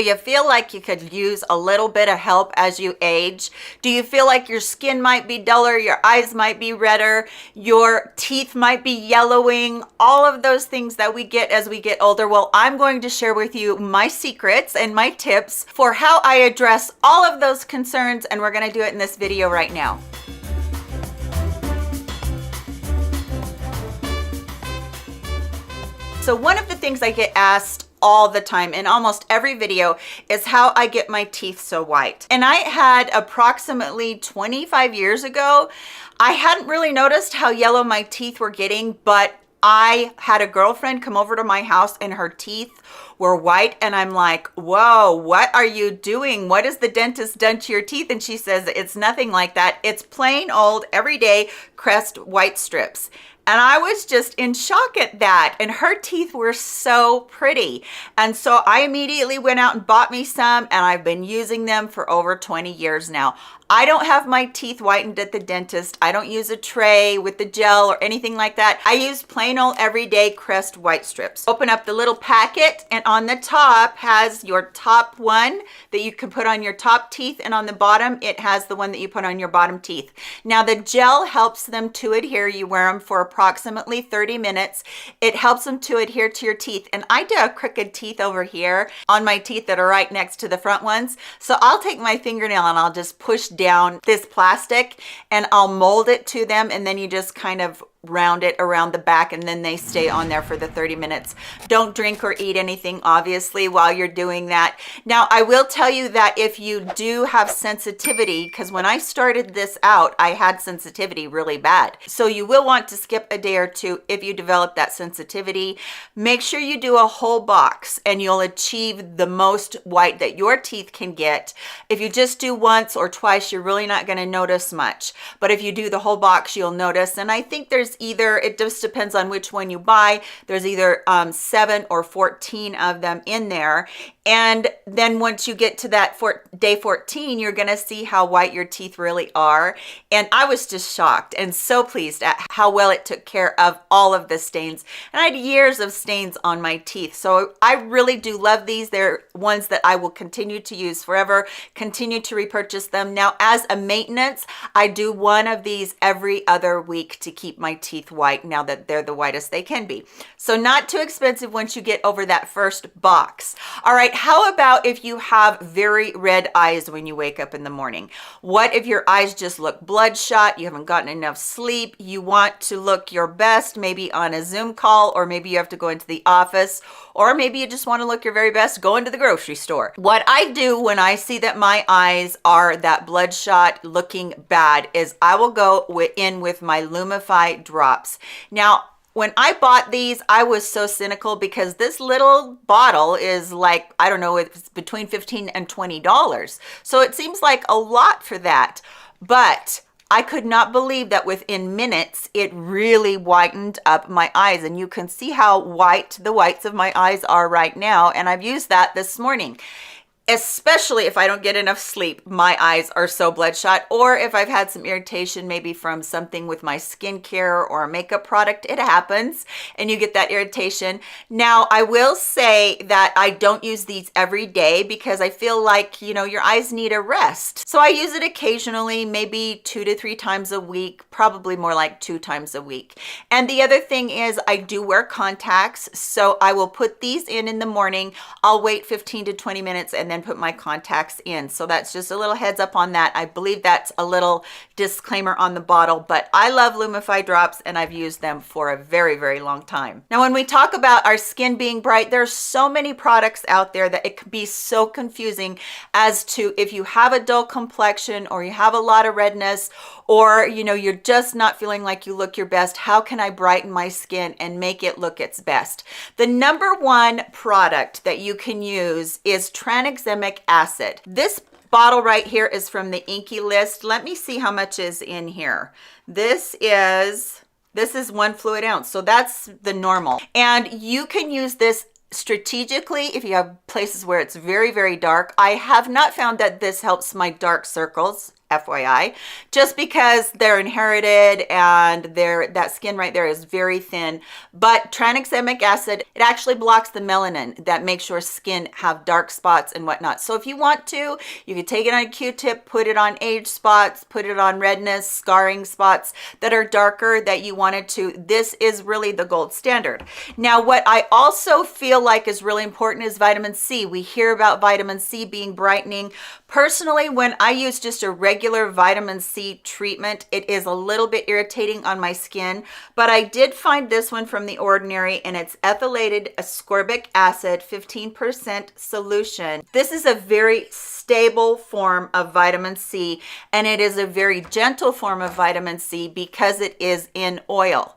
Do you feel like you could use a little bit of help as you age? Do you feel like your skin might be duller, your eyes might be redder, your teeth might be yellowing, all of those things that we get as we get older? Well, I'm going to share with you my secrets and my tips for how I address all of those concerns, and we're going to do it in this video right now. So one of the things I get asked all the time in almost every video is how I get my teeth so white. And I had approximately 25 years ago, I hadn't really noticed how yellow my teeth were getting, but I had a girlfriend come over to my house and her teeth were white, and I'm like, whoa, what are you doing? What has the dentist done to your teeth? And she says, it's nothing like that. It's plain old everyday Crest white strips. And I was just in shock at that. And her teeth were so pretty. And so I immediately went out and bought me some, and I've been using them for over 20 years now. I don't have my teeth whitened at the dentist. I don't use a tray with the gel or anything like that. I use plain old everyday Crest white strips. Open up the little packet, and on the top has your top one that you can put on your top teeth, and on the bottom it has the one that you put on your bottom teeth. Now the gel helps them to adhere. You wear them for approximately 30 minutes. It helps them to adhere to your teeth. And I do have crooked teeth over here on my teeth that are right next to the front ones. So I'll take my fingernail and I'll just push down this plastic and I'll mold it to them, and then you just kind of round it around the back, and then they stay on there for the 30 minutes. Don't drink or eat anything, obviously, while you're doing that. Now, I will tell you that if you do have sensitivity, because when I started this out, I had sensitivity really bad. So you will want to skip a day or two if you develop that sensitivity. Make sure you do a whole box, and you'll achieve the most white that your teeth can get. If you just do once or twice, you're really not going to notice much. But if you do the whole box, you'll notice. And I think there's either, it just depends on which one you buy, there's either 7 or 14 of them in there. And then once you get to that day 14, you're going to see how white your teeth really are. And I was just shocked and so pleased at how well it took care of all of the stains. And I had years of stains on my teeth. So I really do love these. They're ones that I will continue to use forever, continue to repurchase them. Now, as a maintenance, I do one of these every other week to keep my teeth white now that they're the whitest they can be. So not too expensive once you get over that first box. All right. How about if you have very red eyes when you wake up in the morning? What if your eyes just look bloodshot? You haven't gotten enough sleep. You want to look your best, maybe on a Zoom call, or maybe you have to go into the office, or maybe you just want to look your very best, go into the grocery store. What I do when I see that my eyes are that bloodshot looking bad is I will go in with my Lumify drops. Now, when I bought these, I was so cynical because this little bottle is like, I don't know, it's between $15 and $20. So it seems like a lot for that. But I could not believe that within minutes, it really whitened up my eyes. And you can see how white the whites of my eyes are right now. And I've used that this morning. Especially if I don't get enough sleep, my eyes are so bloodshot, or if I've had some irritation, maybe from something with my skincare or a makeup product, it happens, and you get that irritation. Now, I will say that I don't use these every day because I feel like, you know, your eyes need a rest. So I use it occasionally, maybe 2 to 3 times a week, probably more like 2 times a week. And the other thing is I do wear contacts, so I will put these in the morning. I'll wait 15 to 20 minutes and then put my contacts in. So that's just a little heads up on that. I believe that's a little disclaimer on the bottle, but I love Lumify drops and I've used them for a very, very long time. Now, when we talk about our skin being bright, there's so many products out there that it can be so confusing as to if you have a dull complexion or you have a lot of redness, or, you know, you're just not feeling like you look your best. How can I brighten my skin and make it look its best? The number one product that you can use is tranexamic acid. This bottle right here is from the Inkey List. Let me see how much is in here. This is 1 fluid ounce. So that's the normal. And you can use this strategically if you have places where it's very, very dark. I have not found that this helps my dark circles FYI, just because they're inherited and that skin right there is very thin. But tranexamic acid, it actually blocks the melanin that makes your skin have dark spots and whatnot. So if you want to, you can take it on a Q-tip, put it on age spots, put it on redness, scarring spots that are darker that you wanted to. This is really the gold standard. Now, what I also feel like is really important is vitamin C. We hear about vitamin C being brightening. Personally, when I use just a regular vitamin C treatment, it is a little bit irritating on my skin, but I did find this one from The Ordinary, and it's ethylated ascorbic acid 15% solution. This is a very stable form of vitamin C, and it is a very gentle form of vitamin C because it is in oil.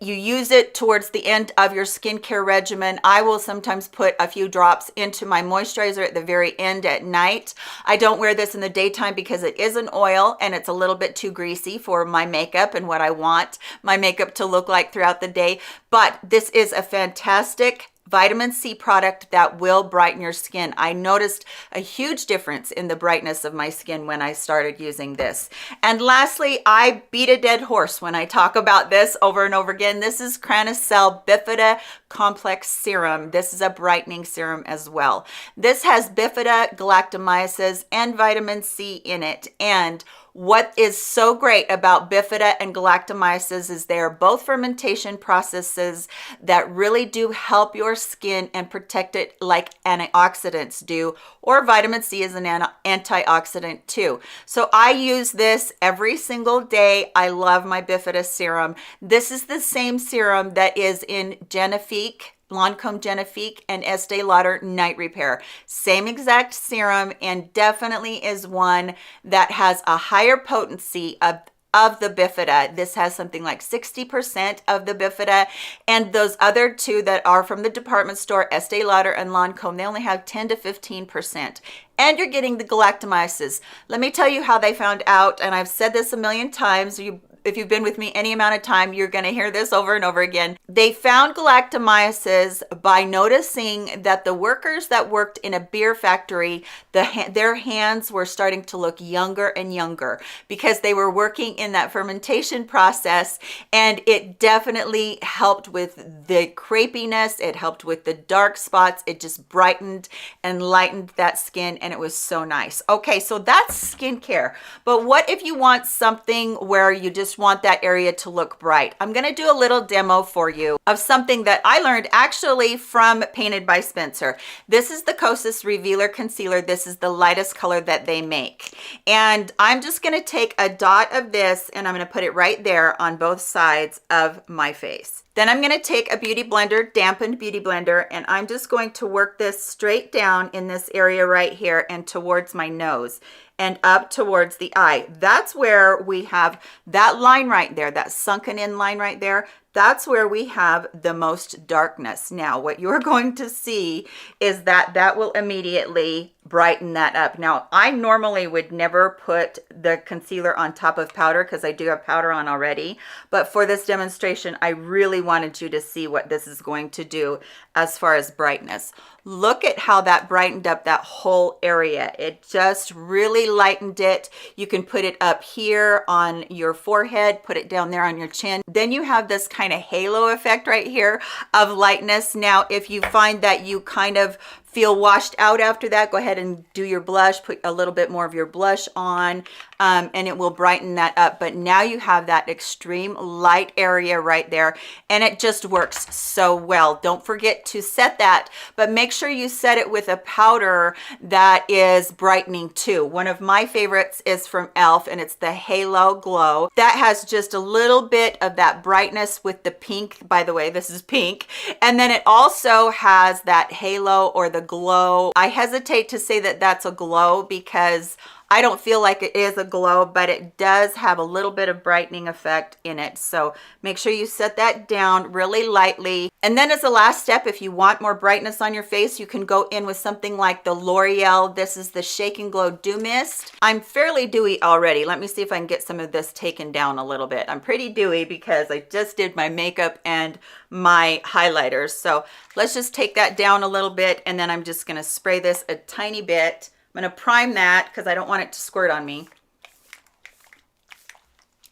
You use it towards the end of your skincare regimen. I will sometimes put a few drops into my moisturizer at the very end at night. I don't wear this in the daytime because it is an oil and it's a little bit too greasy for my makeup and what I want my makeup to look like throughout the day. But this is a fantastic vitamin C product that will brighten your skin. I noticed a huge difference in the brightness of my skin when I started using this. And lastly, I beat a dead horse when I talk about this over and over again. This is Cranicell Bifida Complex Serum. This is a brightening serum as well. This has bifida, galactomyces, and vitamin C in it. And what is so great about bifida and galactomyces is they are both fermentation processes that really do help your skin and protect it like antioxidants do, or vitamin C is an antioxidant too. So I use this every single day. I love my bifida serum. This is the same serum that is in Genifique, Lancome Genifique, and Estee Lauder Night Repair. Same exact serum, and definitely is one that has a higher potency of the bifida. This has something like 60% of the bifida, and those other two that are from the department store, Estee Lauder and Lancome, they only have 10 to 15%. And you're getting the galactomyces. Let me tell you how they found out, and I've said this a million times. If you've been with me any amount of time, you're going to hear this over and over again. They found galactomyces by noticing that the workers that worked in a beer factory, their hands were starting to look younger and younger because they were working in that fermentation process, and it definitely helped with the crepiness. It helped with the dark spots. It just brightened and lightened that skin, and it was so nice. Okay, so that's skincare. But what if you want something where you just want that area to look bright? I'm going to do a little demo for you of something that I learned actually from Painted by Spencer. This is the Kosas Revealer Concealer. This is the lightest color that they make. And I'm just going to take a dot of this and I'm going to put it right there on both sides of my face. Then I'm going to take a beauty blender, dampened beauty blender, and I'm just going to work this straight down in this area right here and towards my nose and up towards the eye. That's where we have that line right there, that sunken in line right there. That's where we have the most darkness. Now, what you're going to see is that will immediately brighten that up. Now, I normally would never put the concealer on top of powder because I do have powder on already. But for this demonstration, I really wanted you to see what this is going to do as far as brightness. Look at how that brightened up that whole area. It just really lightened it. You can put it up here on your forehead, put it down there on your chin. Then you have this kind of halo effect right here of lightness. Now, if you find that you kind of feel washed out after that, go ahead and do your blush, put a little bit more of your blush on, and it will brighten that up. But now you have that extreme light area right there, and it just works so well. Don't forget to set that, but make sure you set it with a powder that is brightening too. One of my favorites is from e.l.f. and it's the Halo Glow. That has just a little bit of that brightness with the pink. By the way, this is pink. And then it also has that halo or the glow. I hesitate to say that that's a glow because I don't feel like it is a glow, but it does have a little bit of brightening effect in it. So make sure you set that down really lightly. And then as a last step, if you want more brightness on your face, you can go in with something like the L'Oreal. This is the Shake and Glow Dew Mist. I'm fairly dewy already. Let me see if I can get some of this taken down a little bit. I'm pretty dewy because I just did my makeup and my highlighters. So let's just take that down a little bit, and then I'm just going to spray this a tiny bit. I'm going to prime that because I don't want it to squirt on me.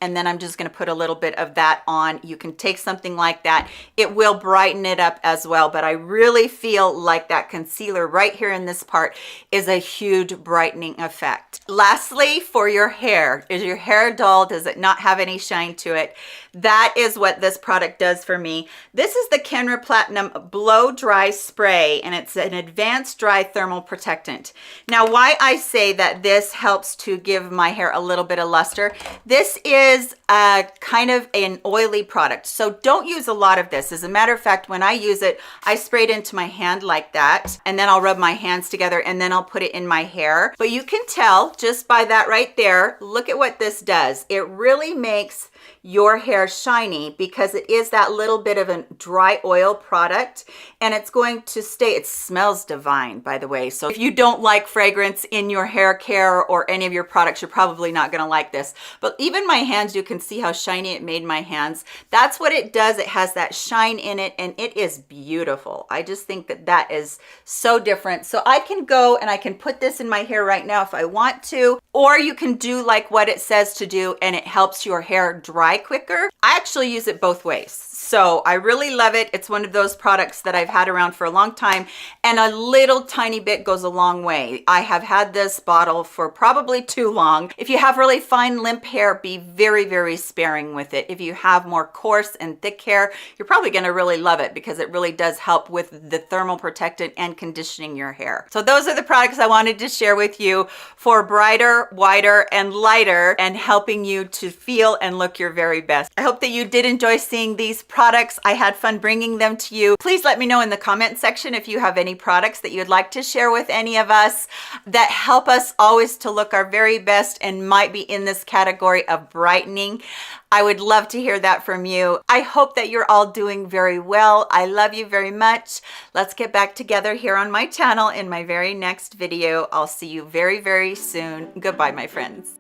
and then I'm just going to put a little bit of that on. You can take something like that. It will brighten it up as well, but I really feel like that concealer right here in this part is a huge brightening effect. Lastly, for your hair, is your hair dull? Does it not have any shine to it? That is what this product does for me. This is the Kenra Platinum Blow Dry Spray, and it's an advanced dry thermal protectant. Now, why I say that this helps to give my hair a little bit of luster, this is a kind of an oily product, so don't use a lot of this. As a matter of fact, when I use it, I spray it into my hand like that, and then I'll rub my hands together, and then I'll put it in my hair. But you can tell just by that right there, look at what this does. It really makes your hair shiny because it is that little bit of a dry oil product, and it's going to stay. It smells divine, by the way. So if you don't like fragrance in your hair care or any of your products, you're probably not going to like this. But even my hands, you can see how shiny it made my hands. That's what it does. It has that shine in it, and it is beautiful. I just think that that is so different. So I can go and I can put this in my hair right now if I want to, or you can do like what it says to do, and it helps your hair dry quicker. I actually use it both ways. So I really love it. It's one of those products that I've had around for a long time, and a little tiny bit goes a long way. I have had this bottle for probably too long. If you have really fine limp hair, be very, very sparing with it. If you have more coarse and thick hair, you're probably going to really love it because it really does help with the thermal protectant and conditioning your hair. So those are the products I wanted to share with you for brighter, whiter, and lighter, and helping you to feel and look your very best. I hope that you did enjoy seeing these products. I had fun bringing them to you. Please let me know in the comment section if you have any products that you'd like to share with any of us that help us always to look our very best and might be in this category of brightening. I would love to hear that from you. I hope that you're all doing very well. I love you very much. Let's get back together here on my channel in my very next video. I'll see you very, very soon. Goodbye, my friends.